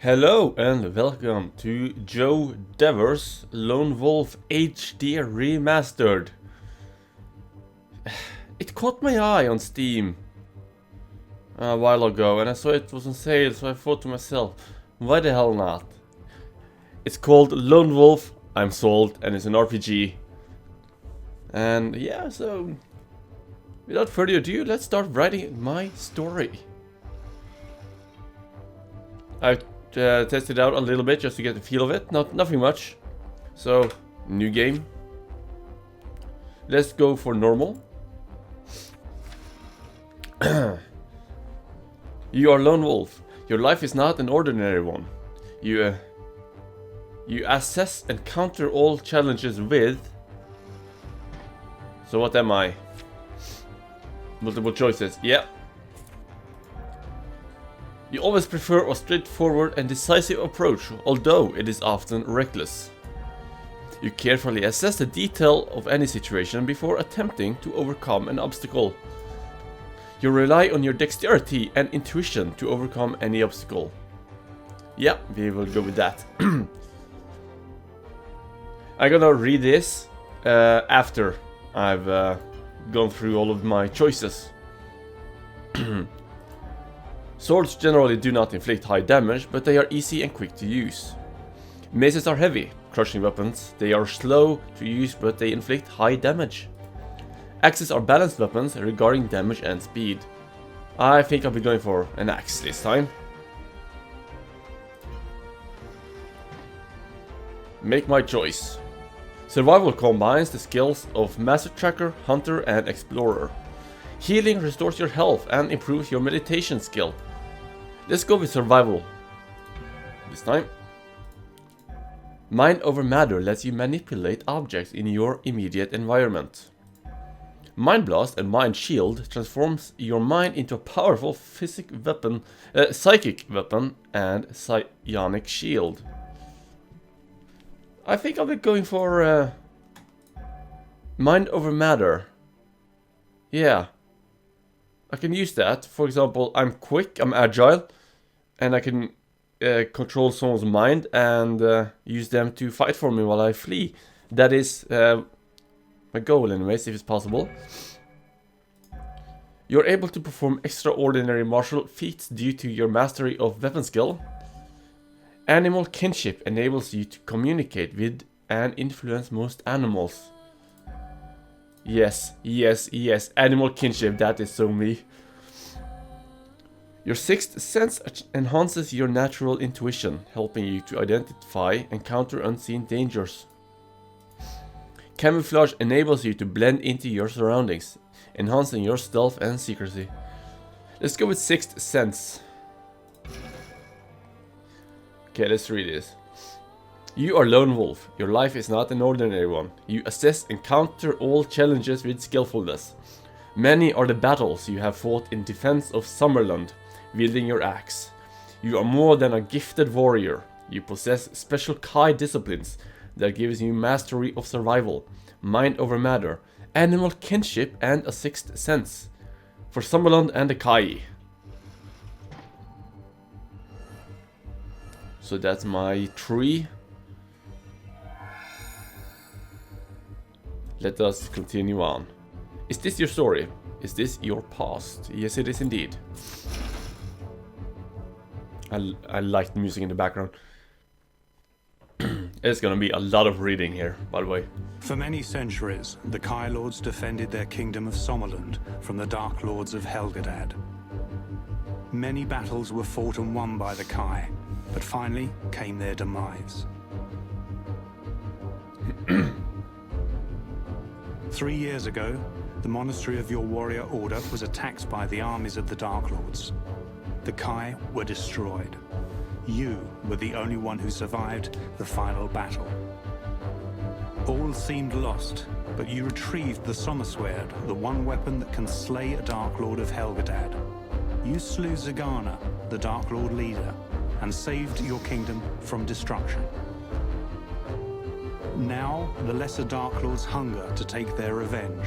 Hello and welcome to Joe Devers Lone Wolf HD Remastered. It caught my eye on Steam a while ago and I saw it was on sale, so I thought to myself, why the hell not? It's called Lone Wolf, I'm sold, and it's an RPG. And yeah, so without further ado, let's start writing my story. I tested out a little bit just to get the feel of it, nothing much. So, new game. Let's go for normal. You are Lone Wolf. Your life is not an ordinary one. You assess and counter all challenges with... So what am I? Multiple choices, yeah. You always prefer a straightforward and decisive approach, although it is often reckless. You carefully assess the detail of any situation before attempting to overcome an obstacle. You rely on your dexterity and intuition to overcome any obstacle. Yeah, we will go with that. I'm gonna read this after I've gone through all of my choices. Swords generally do not inflict high damage, but they are easy and quick to use. Maces are heavy, crushing weapons. They are slow to use, but they inflict high damage. Axes are balanced weapons regarding damage and speed. I think I'll be going for an axe this time. Make my choice. Survival combines the skills of Master Tracker, Hunter, and Explorer. Healing restores your health and improves your meditation skill. Let's go with survival this time. Mind over matter lets you manipulate objects in your immediate environment. Mind Blast and Mind Shield transforms your mind into a powerful psychic weapon and psionic shield. I think I'll be going for mind over matter. Yeah. I can use that. For example, I'm quick, I'm agile, and I can control someone's mind and use them to fight for me while I flee. That is my goal anyways, if it's possible. You're able to perform extraordinary martial feats due to your mastery of weapon skill. Animal kinship enables you to communicate with and influence most animals. Yes, animal kinship, that is so me. Your sixth sense enhances your natural intuition, helping you to identify and counter unseen dangers. Camouflage enables you to blend into your surroundings, enhancing your stealth and secrecy. Let's go with sixth sense. Okay, let's read this. You are Lone Wolf. Your life is not an ordinary one. You assess and counter all challenges with skillfulness. Many are the battles you have fought in defense of Summerland, wielding your axe. You are more than a gifted warrior. You possess special Kai disciplines that gives you mastery of survival, mind over matter, animal kinship, and a sixth sense. For Summerland and the Kai. So that's my tree. Let us continue on. Is this your story? Is this your past? Yes, it is indeed. I like the music in the background. It's gonna be a lot of reading here, by the way. For many centuries, the Kai Lords defended their kingdom of Sommerland from the Dark Lords of Helgedad. Many battles were fought and won by the Kai, but finally came their demise. 3 years ago, the monastery of your warrior order was attacked by the armies of the Dark Lords. The Kai were destroyed. You were the only one who survived the final battle. All seemed lost, but you retrieved the Sommersword, the one weapon that can slay a Dark Lord of Helgedad. You slew Zagana, the Dark Lord leader, and saved your kingdom from destruction. Now, the lesser Dark Lords hunger to take their revenge.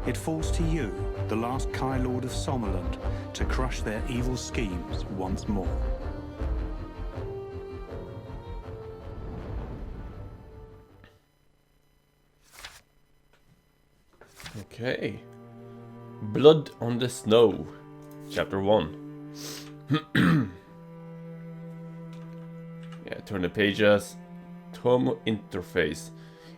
It falls to you, the last Kai Lord of Sommerland, to crush their evil schemes once more. Okay. Blood on the Snow, Chapter 1. Yeah, turn the pages. Tome interface.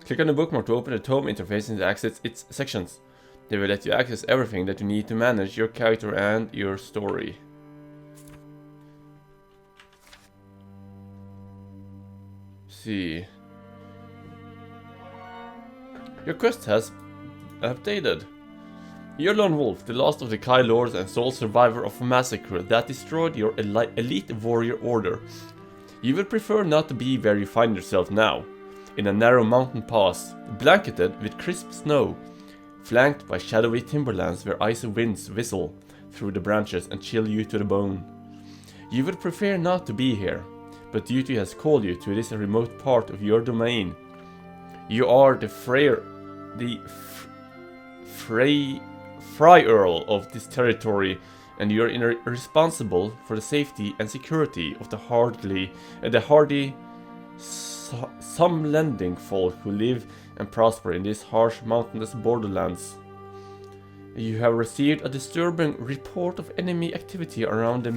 Click on the bookmark to open the Tome interface and access its sections. They will let you access everything that you need to manage your character and your story. See. Your quest has updated. You're Lone Wolf, the last of the Kai Lords and sole survivor of a massacre that destroyed your elite warrior order. You would prefer not to be where you find yourself now, in a narrow mountain pass, blanketed with crisp snow, flanked by shadowy timberlands where icy winds whistle through the branches and chill you to the bone. You would prefer not to be here, but duty has called you to this remote part of your domain. You are the Frey Earl of this territory, and you are responsible for the safety and security of the hardy Somlending folk who live and prosper in these harsh mountainous borderlands. You have received a disturbing report of enemy activity around the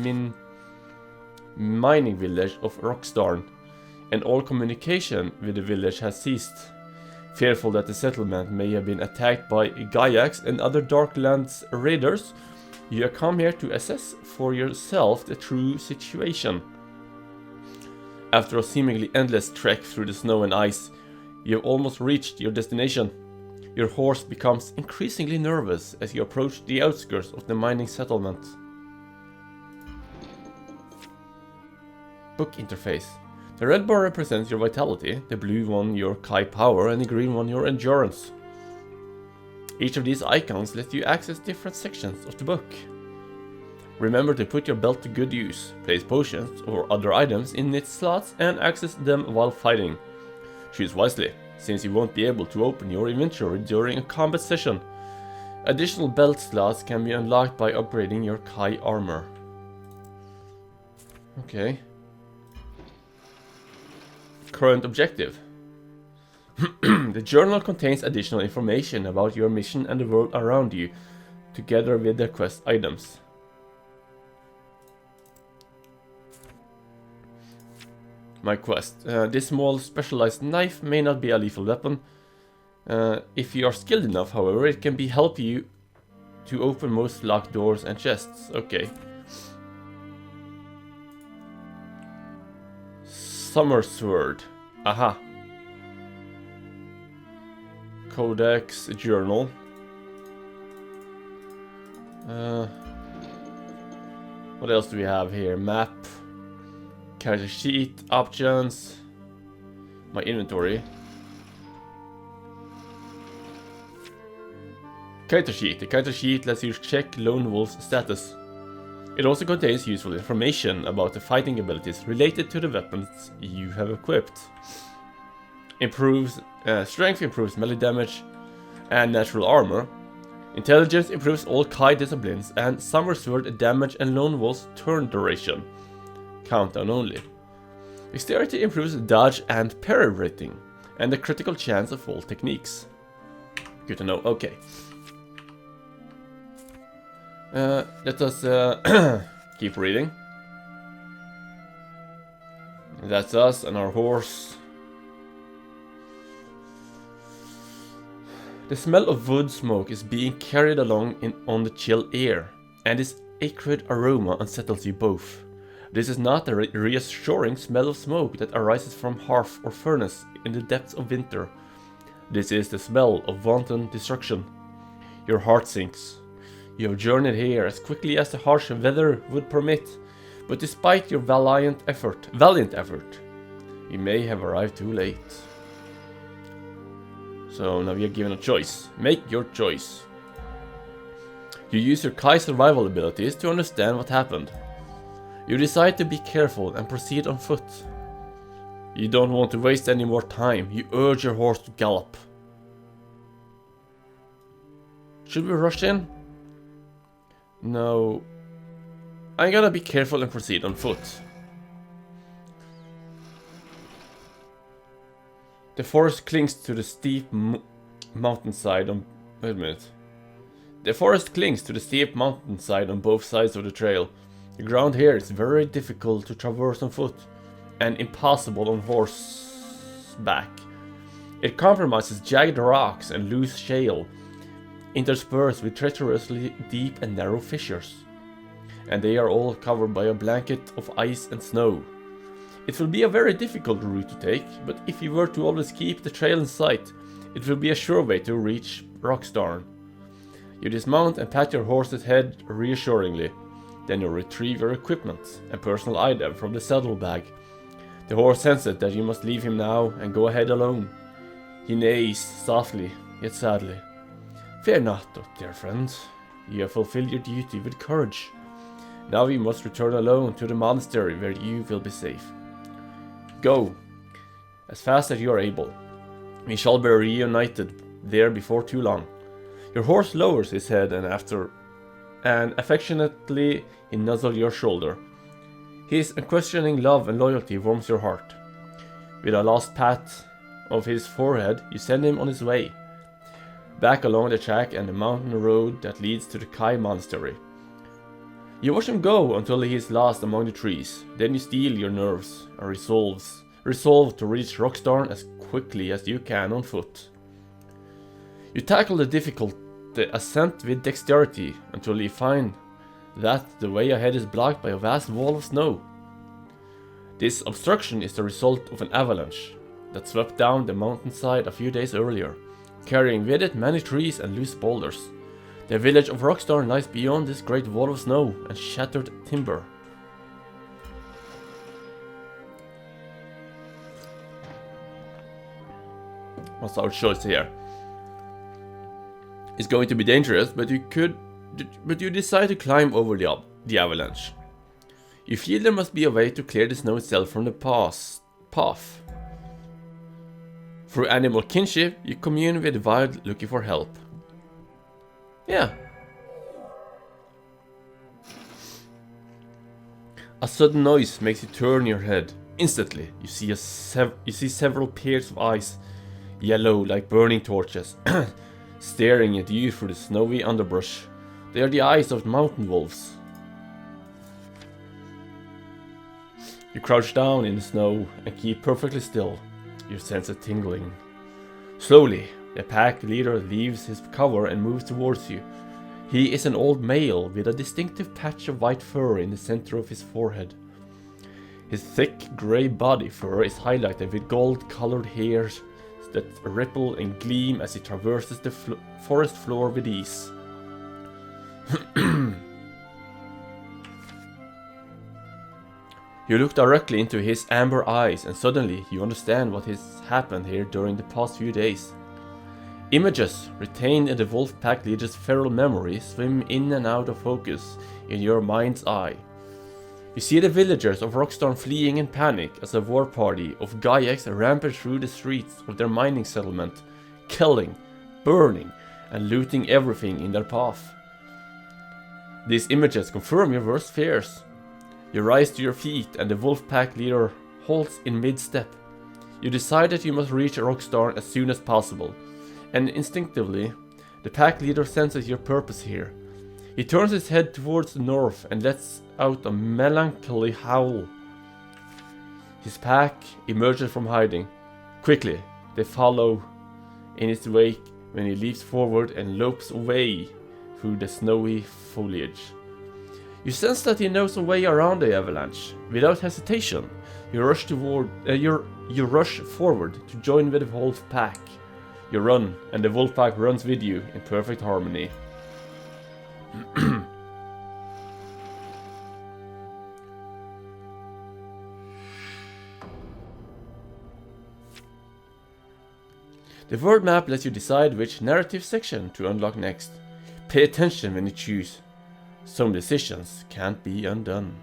mining village of Rockstarn, and all communication with the village has ceased. Fearful that the settlement may have been attacked by Gaiax and other Darklands raiders, you have come here to assess for yourself the true situation. After a seemingly endless trek through the snow and ice, you have almost reached your destination. Your horse becomes increasingly nervous as you approach the outskirts of the mining settlement. Book interface. The red bar represents your vitality, the blue one your Kai power, and the green one your endurance. Each of these icons let you access different sections of the book. Remember to put your belt to good use, place potions or other items in its slots and access them while fighting. Choose wisely, since you won't be able to open your inventory during a combat session. Additional belt slots can be unlocked by upgrading your Kai armor. Okay. Current objective. The journal contains additional information about your mission and the world around you, together with the quest items. My quest. This small specialized knife may not be a lethal weapon. If you are skilled enough, however, it can help you to open most locked doors and chests. Okay. Summer Sword. Aha. Codex Journal. What else do we have here? Map. Character sheet. Options. My inventory. Character sheet. The character sheet lets you check Lone Wolf's status. It also contains useful information about the fighting abilities related to the weapons you have equipped. Strength improves melee damage and natural armor. Intelligence improves all Kai disciplines, and Summer Sword damage and Lone Wolf's turn duration. Countdown only. Dexterity improves dodge and parry rating, and the critical chance of all techniques. Good to know. Okay. Let us keep reading. That's us and our horse. The smell of wood smoke is being carried along on the chill air, and its acrid aroma unsettles you both. This is not the reassuring smell of smoke that arises from hearth or furnace in the depths of winter. This is the smell of wanton destruction. Your heart sinks. You have journeyed here as quickly as the harsh weather would permit, but despite your valiant effort, you may have arrived too late. So now we are given a choice. Make your choice. You use your Kai survival abilities to understand what happened. You decide to be careful and proceed on foot. You don't want to waste any more time. You urge your horse to gallop. Should we rush in? No. I'm gonna be careful and proceed on foot. The forest clings to the steep mountainside on... Wait a minute. The forest clings to the steep mountainside on both sides of the trail. The ground here is very difficult to traverse on foot, and impossible on horseback. It compromises jagged rocks and loose shale, interspersed with treacherously deep and narrow fissures. And they are all covered by a blanket of ice and snow. It will be a very difficult route to take, but if you were to always keep the trail in sight, it will be a sure way to reach Rockstarn. You dismount and pat your horse's head reassuringly. Then you retrieve your equipment and personal item from the saddlebag. The horse senses that you must leave him now and go ahead alone. He neighs softly, yet sadly. Fear not, dear friend. You have fulfilled your duty with courage. Now you must return alone to the monastery where you will be safe. Go, as fast as you are able. We shall be reunited there before too long. Your horse lowers his head and affectionately he nuzzles your shoulder. His unquestioning love and loyalty warms your heart. With a last pat of his forehead, you send him on his way, back along the track and the mountain road that leads to the Kai Monastery. You watch him go until he is lost among the trees. Then you steel your nerves and resolve to reach Rockstarn as quickly as you can on foot. You tackle the ascent with dexterity until you find that the way ahead is blocked by a vast wall of snow. This obstruction is the result of an avalanche that swept down the mountainside a few days earlier, carrying with it many trees and loose boulders. The village of Rockstarn lies beyond this great wall of snow and shattered timber. What's our choice here? It's going to be dangerous, but you decide to climb over the avalanche. You feel there must be a way to clear the snow itself from the path. Through animal kinship, you commune with the wild looking for help. Yeah. A sudden noise makes you turn your head. Instantly, you see several pairs of eyes, yellow like burning torches, staring at you through the snowy underbrush. They are the eyes of mountain wolves. You crouch down in the snow and keep perfectly still. You sense a tingling. Slowly, the pack leader leaves his cover and moves towards you. He is an old male with a distinctive patch of white fur in the center of his forehead. His thick grey body fur is highlighted with gold-colored hairs that ripple and gleam as he traverses the forest floor with ease. You look directly into his amber eyes and suddenly you understand what has happened here during the past few days. Images retained in the wolf pack leader's feral memory swim in and out of focus in your mind's eye. You see the villagers of Rockstarn fleeing in panic as a war party of Gaiacs rampage through the streets of their mining settlement, killing, burning, and looting everything in their path. These images confirm your worst fears. You rise to your feet and the wolf pack leader halts in mid-step. You decide that you must reach Rockstarn as soon as possible, and instinctively, the pack leader senses your purpose here. He turns his head towards the north and lets out a melancholy howl. His pack emerges from hiding. Quickly, they follow in his wake when he leaps forward and lopes away through the snowy foliage. You sense that he knows a way around the avalanche. Without hesitation, you rush forward to join with the wolf pack. You run, and the wolf pack runs with you in perfect harmony. The word map lets you decide which narrative section to unlock next. Pay attention when you choose. Some decisions can't be undone.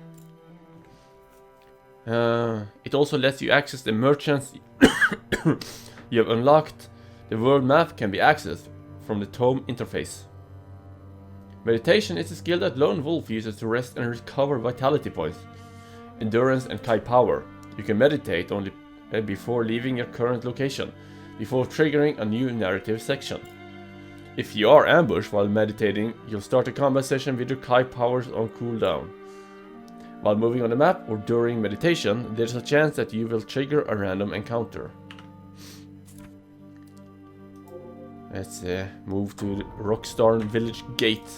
It also lets you access the merchants you have unlocked. The world map can be accessed from the tome interface. Meditation is a skill that Lone Wolf uses to rest and recover vitality points, endurance and Kai power. You can meditate only before leaving your current location, before triggering a new narrative section. If you are ambushed while meditating, you'll start a combat session with your Kai powers on cooldown. While moving on the map or during meditation, there's a chance that you will trigger a random encounter. Let's move to the Rockstar Village Gate.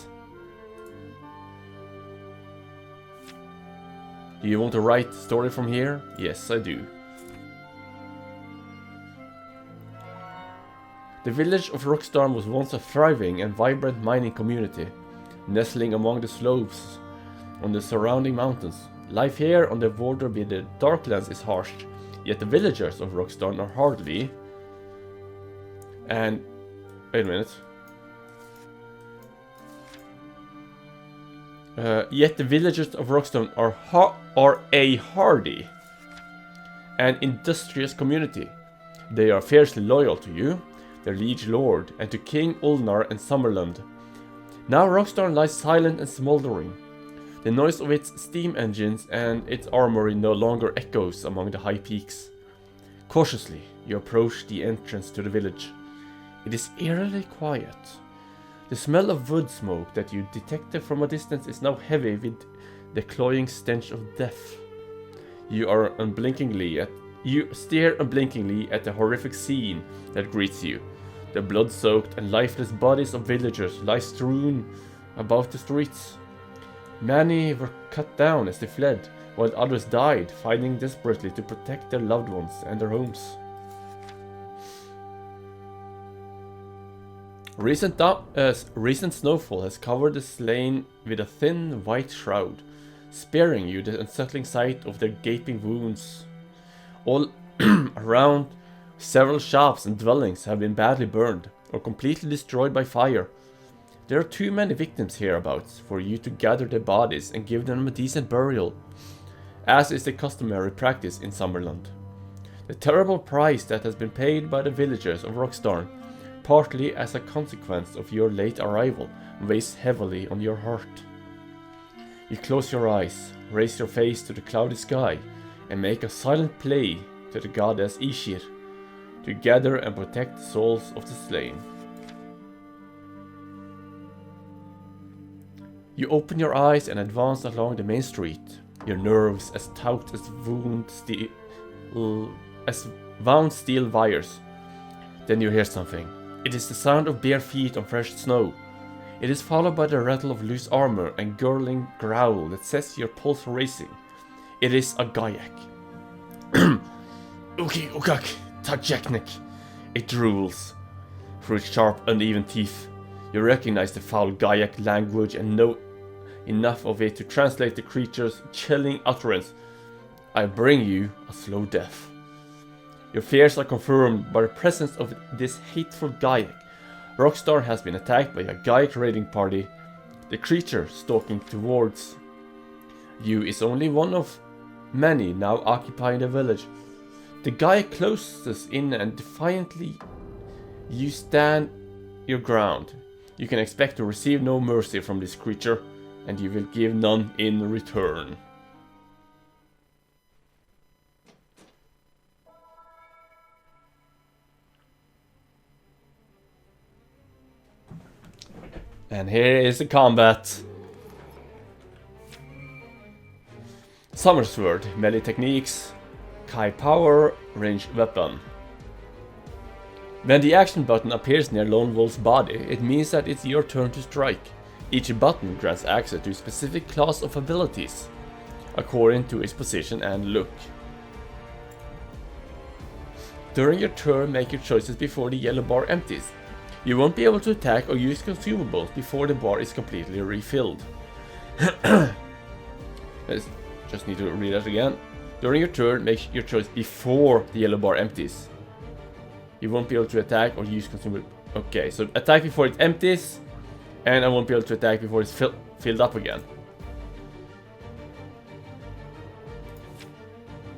Do you want to write story from here? Yes, I do. The village of Rockstar was once a thriving and vibrant mining community, nestling among the slopes on the surrounding mountains. Life here on the border with the Darklands is harsh, yet the villagers of Rockstar are hardly... And... wait a minute. Yet the villagers of Rockstar are a hardy and industrious community. They are fiercely loyal to you, their liege lord, and to King Ulnar and Summerland. Now Rockstar lies silent and smoldering. The noise of its steam engines and its armory no longer echoes among the high peaks. Cautiously, you approach the entrance to the village. It is eerily quiet. The smell of wood smoke that you detected from a distance is now heavy with the cloying stench of death. You stare unblinkingly at the horrific scene that greets you. The blood-soaked and lifeless bodies of villagers lie strewn about the streets. Many were cut down as they fled, while others died, fighting desperately to protect their loved ones and their homes. Recent snowfall has covered the slain with a thin white shroud, sparing you the unsettling sight of their gaping wounds. All around, several shops and dwellings have been badly burned or completely destroyed by fire. There are too many victims hereabouts for you to gather their bodies and give them a decent burial, as is the customary practice in Summerland. The terrible price that has been paid by the villagers of Rockstar, partly as a consequence of your late arrival, weighs heavily on your heart. You close your eyes, raise your face to the cloudy sky, and make a silent plea to the goddess Ishir to gather and protect the souls of the slain. You open your eyes and advance along the main street, your nerves as taut as wound steel wires. Then you hear something. It is the sound of bare feet on fresh snow. It is followed by the rattle of loose armor and gurgling growl that sets your pulse racing. It is a Gaiak. Uki ukak tajaknik. It drools through its sharp, uneven teeth. You recognize the foul Gaiak language and know enough of it to translate the creature's chilling utterance. I bring you a slow death. Your fears are confirmed by the presence of this hateful Gaiak. Rockstar has been attacked by a Gaiak raiding party. The creature stalking towards you is only one of many now occupying the village. The Gaiak closes in and defiantly you stand your ground. You can expect to receive no mercy from this creature, and you will give none in return. And here is the combat. Summer Sword, melee techniques, Kai power, ranged weapon. When the action button appears near Lone Wolf's body, it means that it's your turn to strike. Each button grants access to a specific class of abilities, according to its position and look. During your turn, make your choices before the yellow bar empties. You won't be able to attack or use consumables before the bar is completely refilled. Just need to read that again. During your turn, make your choice before the yellow bar empties. You won't be able to attack or use consumables. Okay, so attack before it empties, and I won't be able to attack before it's filled up again.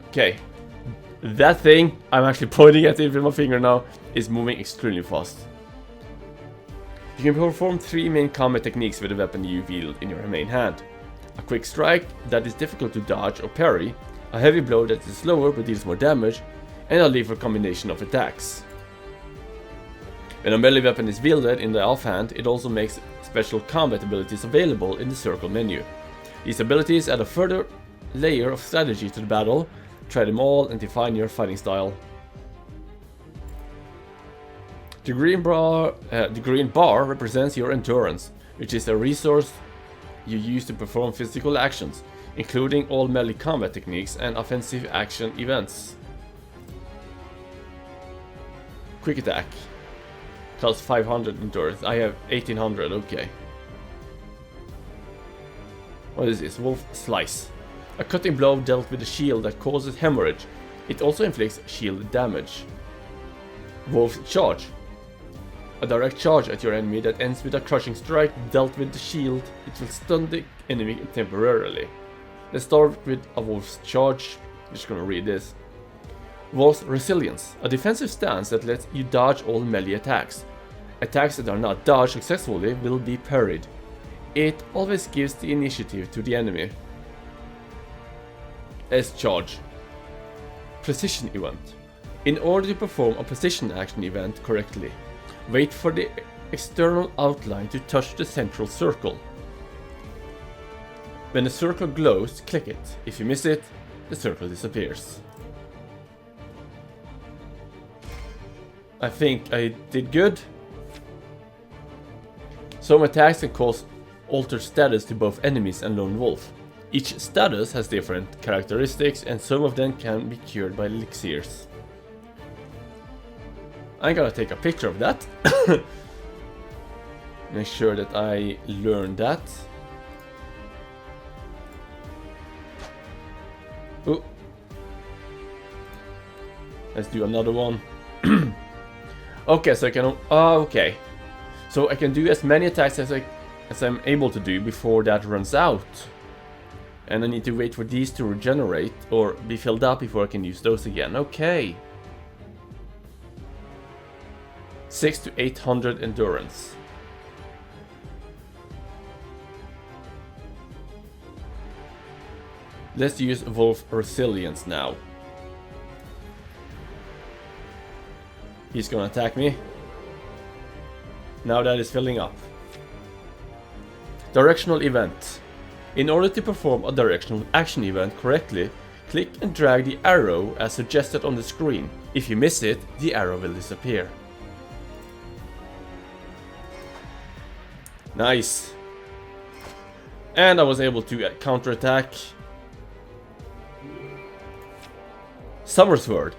Okay. That thing, I'm actually pointing at it with my finger now, is moving extremely fast. You can perform 3 main combat techniques with the weapon you wield in your main hand. A quick strike that is difficult to dodge or parry, a heavy blow that is slower but deals more damage, and a lethal combination of attacks. When a melee weapon is wielded in the offhand, it also makes special combat abilities available in the circle menu. These abilities add a further layer of strategy to the battle. Try them all and define your fighting style. The green bar represents your endurance, which is a resource you use to perform physical actions, including all melee combat techniques and offensive action events. Quick attack. Plus 500 endurance. I have 1800, okay. What is this? Wolf Slice. A cutting blow dealt with a shield that causes hemorrhage. It also inflicts shield damage. Wolf Charge. A direct charge at your enemy that ends with a crushing strike dealt with the shield. It will stun the enemy temporarily. Let's start with a Wolf's Charge. I'm just gonna read this. Wolf's Resilience. A defensive stance that lets you dodge all melee attacks. Attacks that are not dodged successfully will be parried. It always gives the initiative to the enemy. S-Charge. Precision Event. In order to perform a precision action event correctly, wait for the external outline to touch the central circle. When the circle glows, click it. If you miss it, the circle disappears. I think I did good. Some attacks can cause altered status to both enemies and Lone Wolf. Each status has different characteristics and some of them can be cured by elixirs. I'm gonna take a picture of that. Make sure that I learn that. Ooh. Let's do another one. Okay, so I can... okay. So I can do as many attacks as I'm able to do before that runs out. And I need to wait for these to regenerate or be filled up before I can use those again. Okay. 600 to 800 endurance. Let's use Wolf Resilience now. He's gonna attack me. Now that is filling up. Directional event. In order to perform a directional action event correctly, click and drag the arrow as suggested on the screen. If you miss it, the arrow will disappear. Nice. And I was able to counterattack. Summer Sword.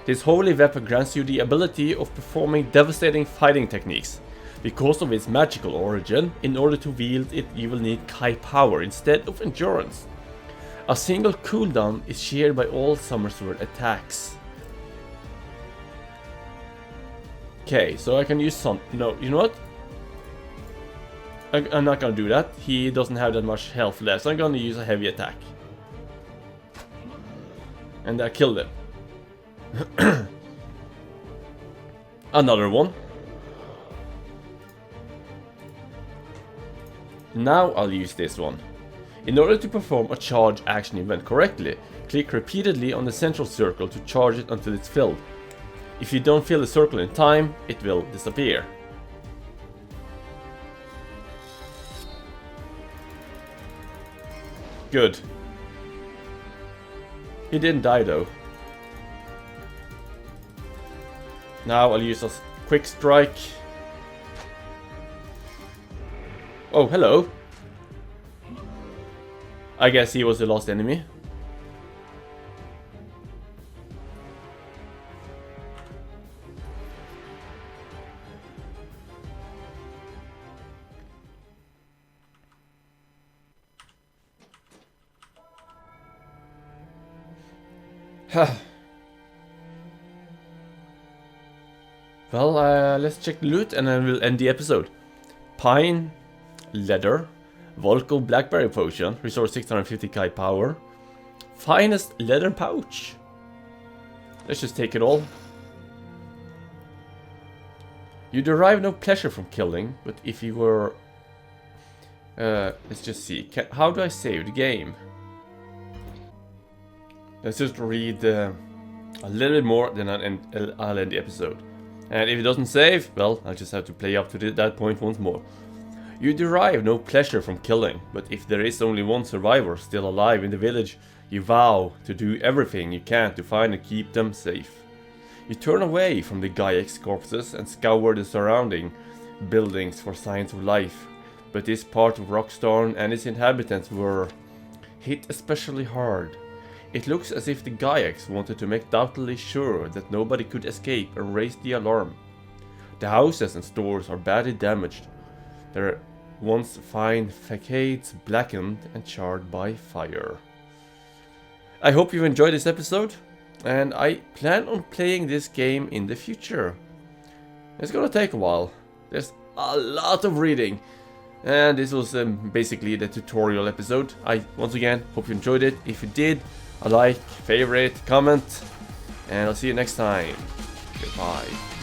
This holy weapon grants you the ability of performing devastating fighting techniques. Because of its magical origin, in order to wield it you will need Kai power instead of endurance. A single cooldown is shared by all Summer Sword attacks. Okay, so I can use some... No, you know what? I'm not gonna do that. He doesn't have that much health left, so I'm gonna use a heavy attack. And I killed him. Another one. Now I'll use this one. In order to perform a charge action event correctly, click repeatedly on the central circle to charge it until it's filled. If you don't fill the circle in time, it will disappear. Good. He didn't die though. Now I'll use a quick strike. Oh, hello. I guess he was the lost enemy. Well, let's check the loot and then we'll end the episode. Pine, leather, Volko blackberry potion, restores 650 Kai power. Finest leather pouch. Let's just take it all. You derive no pleasure from killing, but if you were... let's just see. How do I save the game? Let's just read a little bit more, then I'll end the episode. And if it doesn't save, well, I'll just have to play up to that point once more. You derive no pleasure from killing, but if there is only one survivor still alive in the village, you vow to do everything you can to find and keep them safe. You turn away from the Gaiax corpses and scour the surrounding buildings for signs of life, but this part of Rockstorm and its inhabitants were hit especially hard. It looks as if the Gaiax wanted to make doubly sure that nobody could escape and raise the alarm. The houses and stores are badly damaged, their once fine facades blackened and charred by fire. I hope you enjoyed this episode, and I plan on playing this game in the future. It's gonna take a while. There's a lot of reading, and this was basically the tutorial episode. I once again hope you enjoyed it. If you did, a like, favorite, comment, and I'll see you next time. Goodbye.